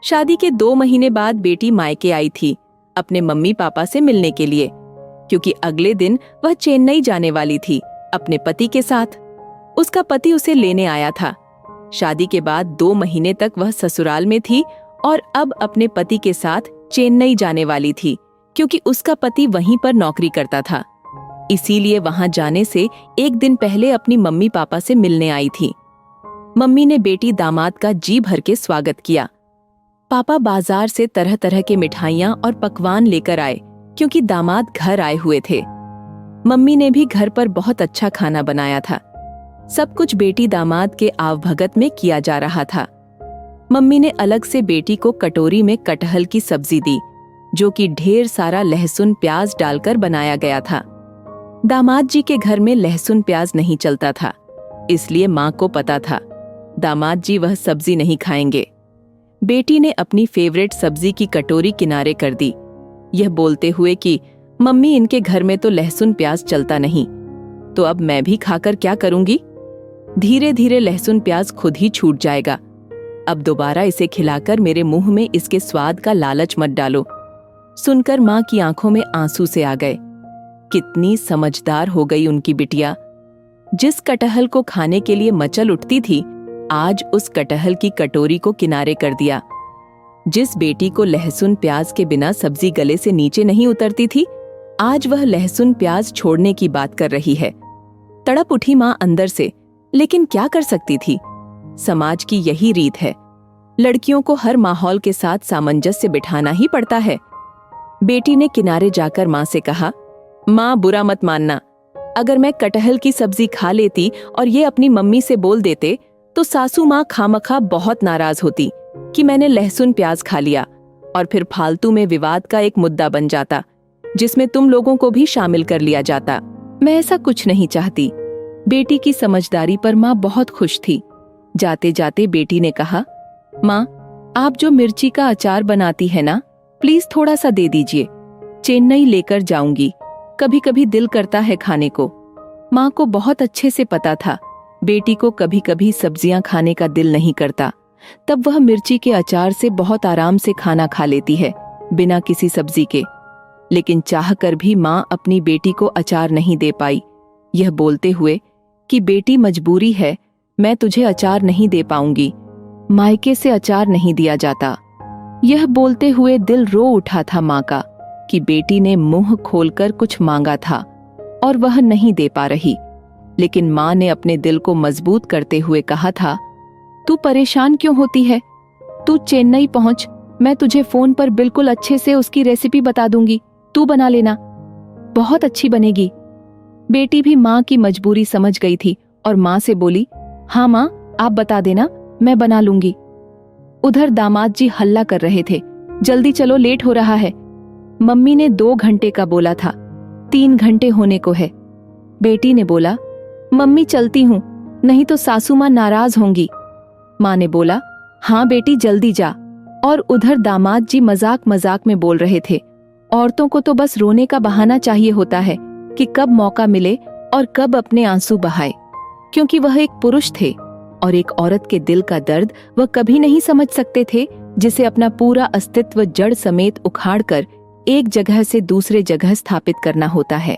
शादी के 2 महीने बाद बेटी मायके आई थी अपने मम्मी पापा से मिलने के लिए, क्योंकि अगले दिन वह चेन्नई जाने वाली थी अपने पति के साथ। उसका पति उसे लेने आया था। शादी के बाद 2 महीने तक वह ससुराल में थी और अब अपने पति के साथ चेन्नई जाने वाली थी, क्योंकि उसका पति वहीं पर नौकरी करता था। इसीलिए वहां जाने से एक दिन पहले अपनी मम्मी पापा से मिलने आई थी। मम्मी ने बेटी दामाद का जी भर के स्वागत किया। पापा बाजार से तरह तरह के मिठाइयां और पकवान लेकर आए, क्योंकि दामाद घर आए हुए थे। मम्मी ने भी घर पर बहुत अच्छा खाना बनाया था। सब कुछ बेटी दामाद के आवभगत में किया जा रहा था। मम्मी ने अलग से बेटी को कटोरी में कटहल की सब्जी दी, जो कि ढेर सारा लहसुन प्याज डालकर बनाया गया था। दामाद जी के घर में लहसुन प्याज नहीं चलता था, इसलिए माँ को पता था दामाद जी वह सब्जी नहीं खाएंगे। बेटी ने अपनी फेवरेट सब्जी की कटोरी किनारे कर दी, यह बोलते हुए कि मम्मी इनके घर में तो लहसुन प्याज चलता नहीं, तो अब मैं भी खाकर क्या करूंगी। धीरे धीरे लहसुन प्याज खुद ही छूट जाएगा। अब दोबारा इसे खिलाकर मेरे मुंह में इसके स्वाद का लालच मत डालो। सुनकर माँ की आंखों में आंसू से आ गए। कितनी समझदार हो गई उनकी बिटिया। जिस कटहल को खाने के लिए मचल उठती थी, आज उस कटहल की कटोरी को किनारे कर दिया। जिस बेटी को लहसुन प्याज के बिना सब्जी गले से नीचे नहीं उतरती थी, आज वह लहसुन प्याज छोड़ने की बात कर रही है। तड़प उठी माँ अंदर से, लेकिन क्या कर सकती थी। समाज की यही रीत है, लड़कियों को हर माहौल के साथ सामंजस्य बिठाना ही पड़ता है। बेटी ने किनारे जाकर माँ से कहा, माँ बुरा मत मानना, अगर मैं कटहल की सब्जी खा लेती और ये अपनी मम्मी से बोल देते तो सासू माँ खामखा बहुत नाराज होती कि मैंने लहसुन प्याज खा लिया, और फिर फालतू में विवाद का एक मुद्दा बन जाता जिसमें तुम लोगों को भी शामिल कर लिया जाता। मैं ऐसा कुछ नहीं चाहती। बेटी की समझदारी पर माँ बहुत खुश थी। जाते जाते बेटी ने कहा, माँ आप जो मिर्ची का अचार बनाती है ना, प्लीज थोड़ा सा दे दीजिए, चेन्नई लेकर जाऊंगी, कभी कभी दिल करता है खाने को। माँ को बहुत अच्छे से पता था बेटी को कभी कभी सब्जियां खाने का दिल नहीं करता, तब वह मिर्ची के अचार से बहुत आराम से खाना खा लेती है बिना किसी सब्जी के। लेकिन चाहकर भी माँ अपनी बेटी को अचार नहीं दे पाई, यह बोलते हुए कि बेटी मजबूरी है, मैं तुझे अचार नहीं दे पाऊंगी, मायके से अचार नहीं दिया जाता। यह बोलते हुए दिल रो उठा था माँ का कि बेटी ने मुंह खोलकर कुछ मांगा था और वह नहीं दे पा रही। लेकिन माँ ने अपने दिल को मजबूत करते हुए कहा था, तू परेशान क्यों होती है, तू चेन्नई पहुंच, मैं तुझे फोन पर बिल्कुल अच्छे से उसकी रेसिपी बता दूंगी, तू बना लेना, बहुत अच्छी बनेगी। बेटी भी माँ की मजबूरी समझ गई थी और माँ से बोली, हाँ माँ आप बता देना, मैं बना लूंगी। उधर दामाद जी हल्ला कर रहे थे, जल्दी चलो लेट हो रहा है। मम्मी ने 2 घंटे का बोला था, 3 घंटे होने को है। बेटी ने बोला, मम्मी चलती हूँ, नहीं तो सासू माँ नाराज होंगी। माँ ने बोला, हाँ बेटी जल्दी जा। और उधर दामाद जी मजाक मजाक में बोल रहे थे, औरतों को तो बस रोने का बहाना चाहिए होता है कि कब मौका मिले और कब अपने आंसू बहाए, क्योंकि वह एक पुरुष थे और एक औरत के दिल का दर्द वह कभी नहीं समझ सकते थे, जिसे अपना पूरा अस्तित्व जड़ समेत उखाड़कर एक जगह से दूसरे जगह स्थापित करना होता है।